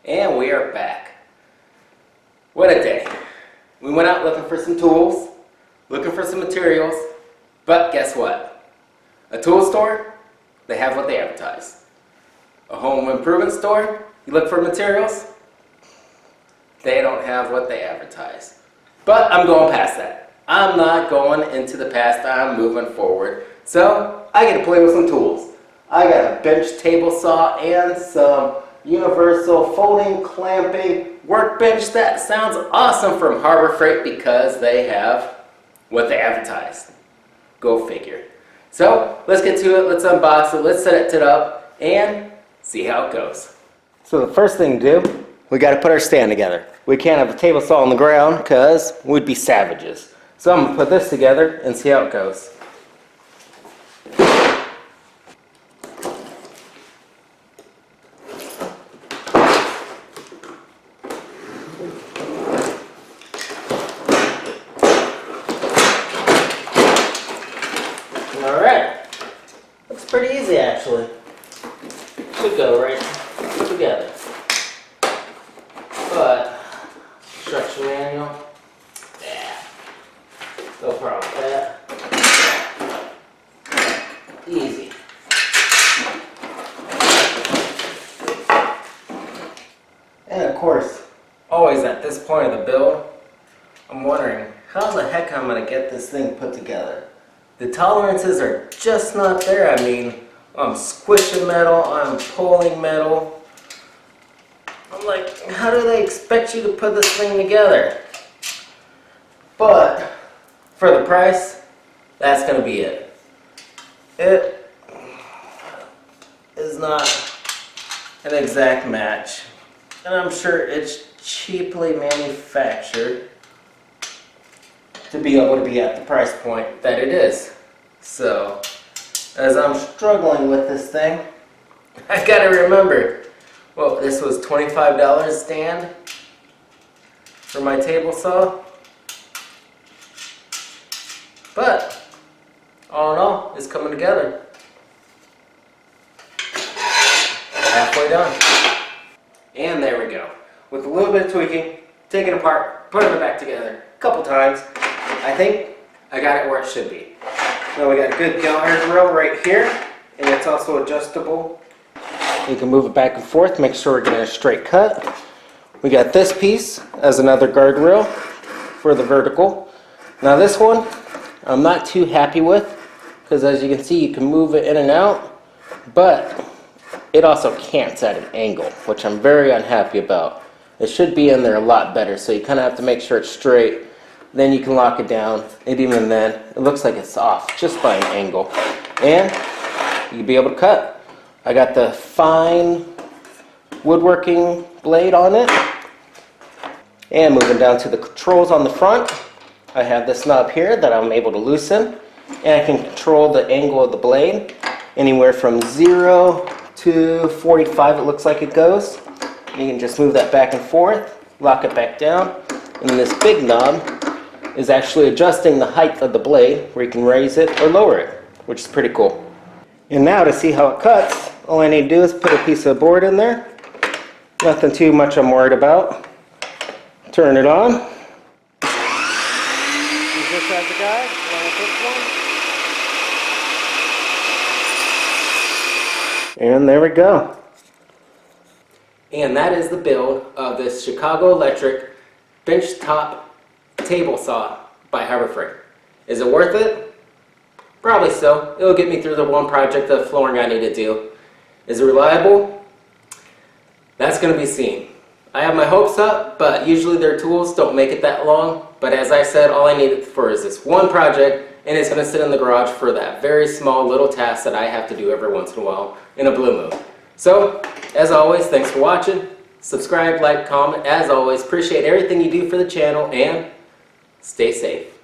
And we are back. What a day. We went out looking for some tools, looking for some materials, but guess what? A tool store, they have what they advertise. A home improvement store, you look for materials, they don't have what they advertise. But I'm going past that. I'm not going into the past, I'm moving forward. So I get to play with some tools. I got a bench table saw and some universal folding clamping workbench. That sounds awesome from Harbor Freight because they have what they advertise. Go figure. So let's get to it, let's unbox it, let's set it up and see how it goes. So the first thing to do, we got to put our stand together. We can't have a table saw on the ground because we'd be savages. So I'm going to put this together and see how it goes. Alright, looks pretty easy actually. Should go right together. But, instruction manual, yeah, no problem with that. Easy. And of course, always at this point of the build, I'm wondering how the heck I'm going to get this thing put together. The tolerances are just not there. I mean, I'm squishing metal, I'm pulling metal. I'm like, how do they expect you to put this thing together? But, for the price, that's going to be it. It is not an exact match. And I'm sure it's cheaply manufactured to be able to be at the price point that it is. So, as I'm struggling with this thing, I gotta remember, well, this was $25 stand for my table saw. But, all in all, it's coming together. Halfway done. And there we go. With a little bit of tweaking, taking it apart, putting it back together a couple times, I think I got it where it should be. Now we got a good guardrail right here, and it's also adjustable. You can move it back and forth, make sure we're getting a straight cut. We got this piece as another guardrail for the vertical. Now this one, I'm not too happy with, because as you can see, you can move it in and out, but it also cants at an angle, which I'm very unhappy about. It should be in there a lot better, so you kind of have to make sure it's straight. Then you can lock it down, and even then, it looks like it's off just by an angle. And you'll be able to cut. I got the fine woodworking blade on it. And moving down to the controls on the front, I have this knob here that I'm able to loosen. And I can control the angle of the blade anywhere from 0 to 45, it looks like it goes. You can just move that back and forth, lock it back down. And this big knob is actually adjusting the height of the blade where you can raise it or lower it, which is pretty cool. And now to see how it cuts, all I need to do is put a piece of board in there. Nothing too much I'm worried about. Turn it on. Use this as a guide. And there we go. And that is the build of this Chicago Electric Benchtop table saw by Harbor Freight. Is it worth it? Probably so. It'll get me through the one project of flooring I need to do. Is it reliable? That's going to be seen. I have my hopes up, but usually their tools don't make it that long. But as I said, all I need it for is this one project, and it's going to sit in the garage for that very small little task that I have to do every once in a while in a blue moon. So, as always, thanks for watching. Subscribe, like, comment. As always, appreciate everything you do for the channel, and stay safe.